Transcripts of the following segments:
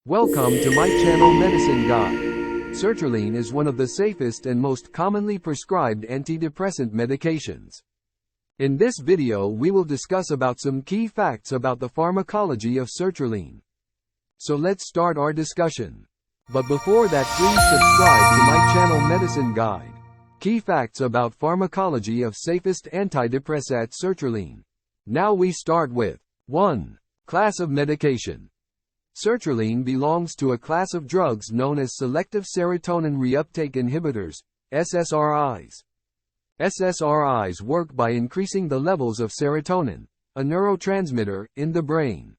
Welcome to my channel Medicine Guide. Sertraline is one of the safest and most commonly prescribed antidepressant medications. In this video we will discuss about some key facts about the pharmacology of sertraline. So let's start our discussion. But before that, please subscribe to my channel Medicine Guide. Key facts about pharmacology of safest antidepressat sertraline. Now we start with 1. Class of medication. Sertraline belongs to a class of drugs known as selective serotonin reuptake inhibitors, SSRIs. SSRIs work by increasing the levels of serotonin, a neurotransmitter, in the brain.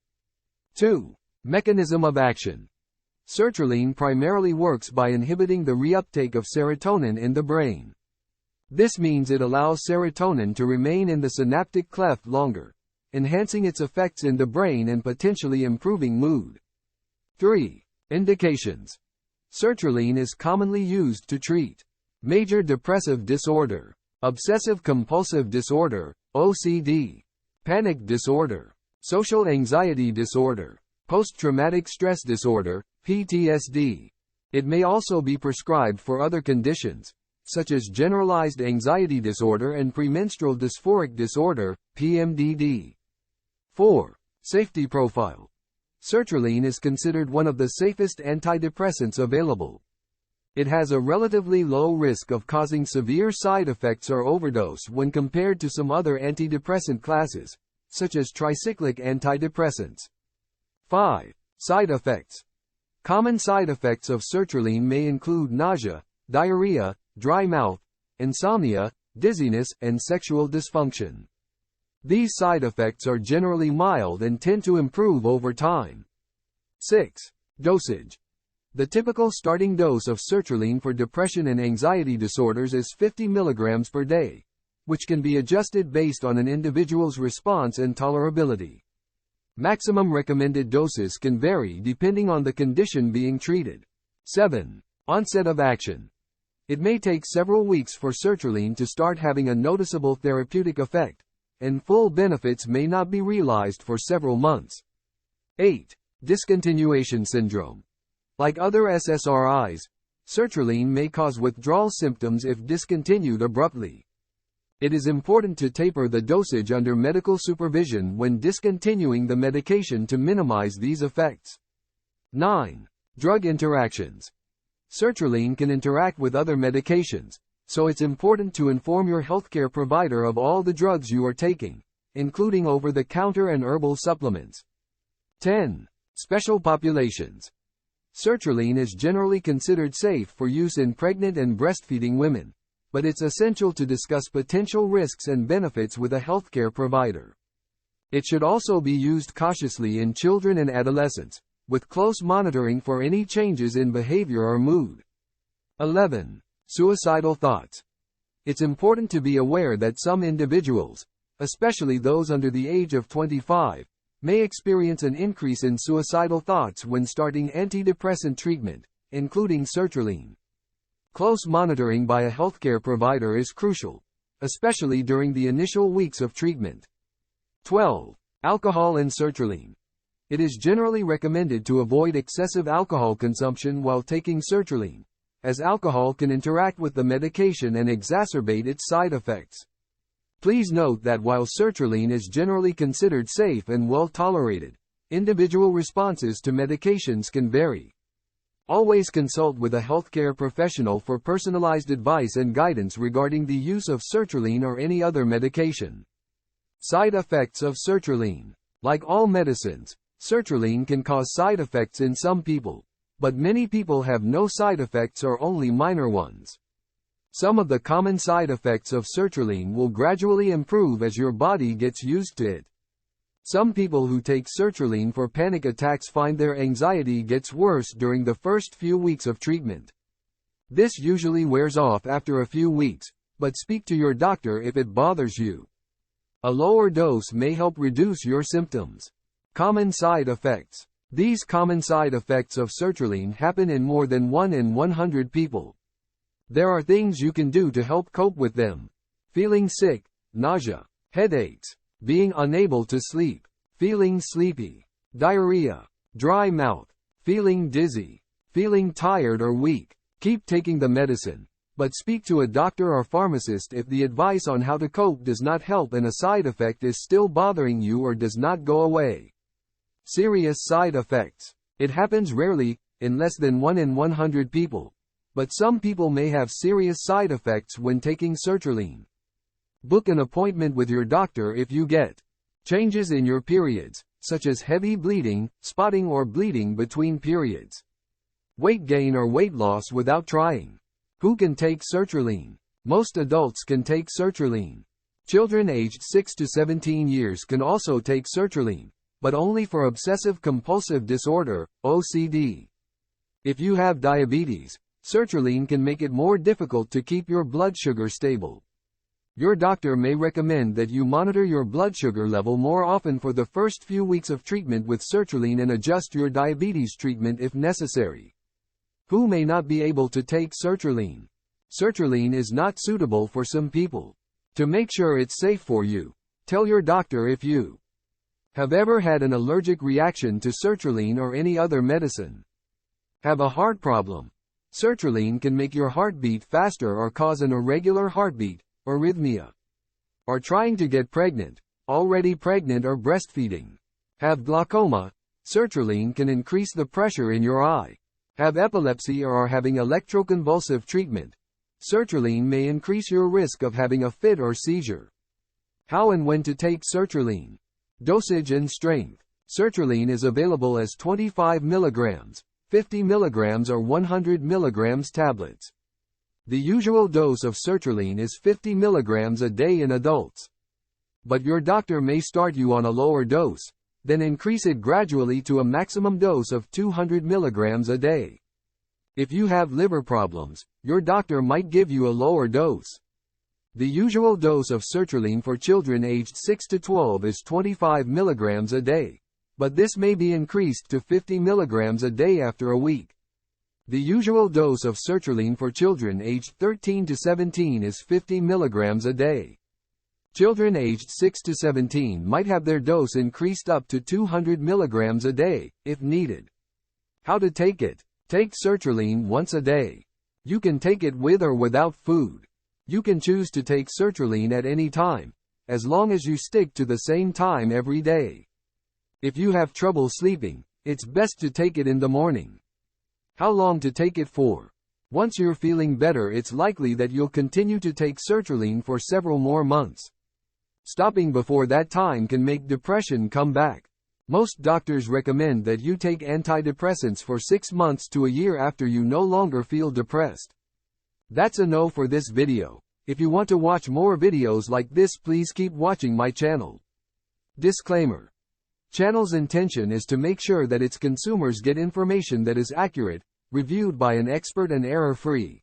2. Mechanism of action. Sertraline primarily works by inhibiting the reuptake of serotonin in the brain. This means it allows serotonin to remain in the synaptic cleft longer, enhancing its effects in the brain and potentially improving mood. 3. Indications. Sertraline is commonly used to treat major depressive disorder, obsessive-compulsive disorder, OCD, panic disorder, social anxiety disorder, post-traumatic stress disorder, PTSD. It may also be prescribed for other conditions, such as generalized anxiety disorder and premenstrual dysphoric disorder, PMDD. 4. Safety profile. Sertraline is considered one of the safest antidepressants available. It has a relatively low risk of causing severe side effects or overdose when compared to some other antidepressant classes, such as tricyclic antidepressants. 5. Side effects. Common side effects of sertraline may include nausea, diarrhea, dry mouth, insomnia, dizziness, and sexual dysfunction. These side effects are generally mild and tend to improve over time. 6. Dosage. The typical starting dose of sertraline for depression and anxiety disorders is 50 mg per day, which can be adjusted based on an individual's response and tolerability. Maximum recommended doses can vary depending on the condition being treated. 7. Onset of action. It may take several weeks for sertraline to start having a noticeable therapeutic effect, and full benefits may not be realized for several months. 8. Discontinuation syndrome. Like other SSRIs, sertraline may cause withdrawal symptoms if discontinued abruptly. It is important to taper the dosage under medical supervision when discontinuing the medication to minimize these effects. 9. Drug interactions. Sertraline can interact with other medications, so it's important to inform your healthcare provider of all the drugs you are taking, including over-the-counter and herbal supplements. 10. Special populations. Sertraline is generally considered safe for use in pregnant and breastfeeding women, but it's essential to discuss potential risks and benefits with a healthcare provider. It should also be used cautiously in children and adolescents, with close monitoring for any changes in behavior or mood. 11. Suicidal thoughts. It's important to be aware that some individuals, especially those under the age of 25, may experience an increase in suicidal thoughts when starting antidepressant treatment, including sertraline. Close monitoring by a healthcare provider is crucial, especially during the initial weeks of treatment. 12. Alcohol and sertraline. It is generally recommended to avoid excessive alcohol consumption while taking sertraline, as alcohol can interact with the medication and exacerbate its side effects. Please note that while sertraline is generally considered safe and well tolerated, individual responses to medications can vary. Always consult with a healthcare professional for personalized advice and guidance regarding the use of sertraline or any other medication. Side effects of sertraline. Like all medicines, sertraline can cause side effects in some people, but many people have no side effects or only minor ones. Some of the common side effects of sertraline will gradually improve as your body gets used to it. Some people who take sertraline for panic attacks find their anxiety gets worse during the first few weeks of treatment. This usually wears off after a few weeks, but speak to your doctor if it bothers you. A lower dose may help reduce your symptoms. Common side effects. These common side effects of sertraline happen in more than 1 in 100 people. There are things you can do to help cope with them. Feeling sick, nausea, headaches, being unable to sleep, feeling sleepy, diarrhea, dry mouth, feeling dizzy, feeling tired or weak. Keep taking the medicine, but speak to a doctor or pharmacist if the advice on how to cope does not help and a side effect is still bothering you or does not go away. Serious side effects. It happens rarely, in less than 1 in 100 people. But some people may have serious side effects when taking sertraline. Book an appointment with your doctor if you get changes in your periods, such as heavy bleeding, spotting or bleeding between periods. Weight gain or weight loss without trying. Who can take sertraline? Most adults can take sertraline. Children aged 6 to 17 years can also take sertraline, but only for obsessive-compulsive disorder, OCD. If you have diabetes, sertraline can make it more difficult to keep your blood sugar stable. Your doctor may recommend that you monitor your blood sugar level more often for the first few weeks of treatment with sertraline and adjust your diabetes treatment if necessary. Who may not be able to take sertraline? Sertraline is not suitable for some people. To make sure it's safe for you, tell your doctor if you have ever had an allergic reaction to sertraline or any other medicine. Have a heart problem. Sertraline can make your heart beat faster or cause an irregular heartbeat, arrhythmia. Or trying to get pregnant, already pregnant or breastfeeding. Have glaucoma. Sertraline can increase the pressure in your eye. Have epilepsy or are having electroconvulsive treatment. Sertraline may increase your risk of having a fit or seizure. How and when to take sertraline. Dosage and strength. Sertraline is available as 25 mg, 50 mg or 100 mg tablets. The usual dose of sertraline is 50 mg a day in adults. But your doctor may start you on a lower dose, then increase it gradually to a maximum dose of 200 mg a day. If you have liver problems, your doctor might give you a lower dose. The usual dose of sertraline for children aged 6 to 12 is 25 mg a day, but this may be increased to 50 mg a day after a week. The usual dose of sertraline for children aged 13 to 17 is 50 mg a day. Children aged 6 to 17 might have their dose increased up to 200 mg a day, if needed. How to take it. Take sertraline once a day. You can take it with or without food. You can choose to take sertraline at any time, as long as you stick to the same time every day. If you have trouble sleeping, it's best to take it in the morning. How long to take it for? Once you're feeling better, it's likely that you'll continue to take sertraline for several more months. Stopping before that time can make depression come back. Most doctors recommend that you take antidepressants for 6 months to a year after you no longer feel depressed. That's a no for this video. If you want to watch more videos like this, please keep watching my channel. Disclaimer. Channel's intention is to make sure that its consumers get information that is accurate, reviewed by an expert and error-free.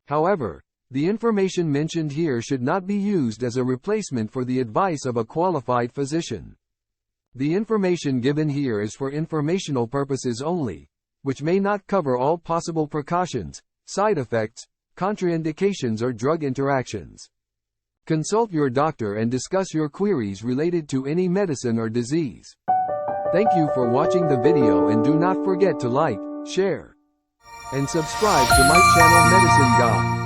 However, the information mentioned here should not be used as a replacement for the advice of a qualified physician. The information given here is for informational purposes only, which may not cover all possible precautions, side effects, contraindications or drug interactions. Consult your doctor and discuss your queries related to any medicine or disease. Thank you for watching the video and do not forget to like, share, and subscribe to my channel Medicine God.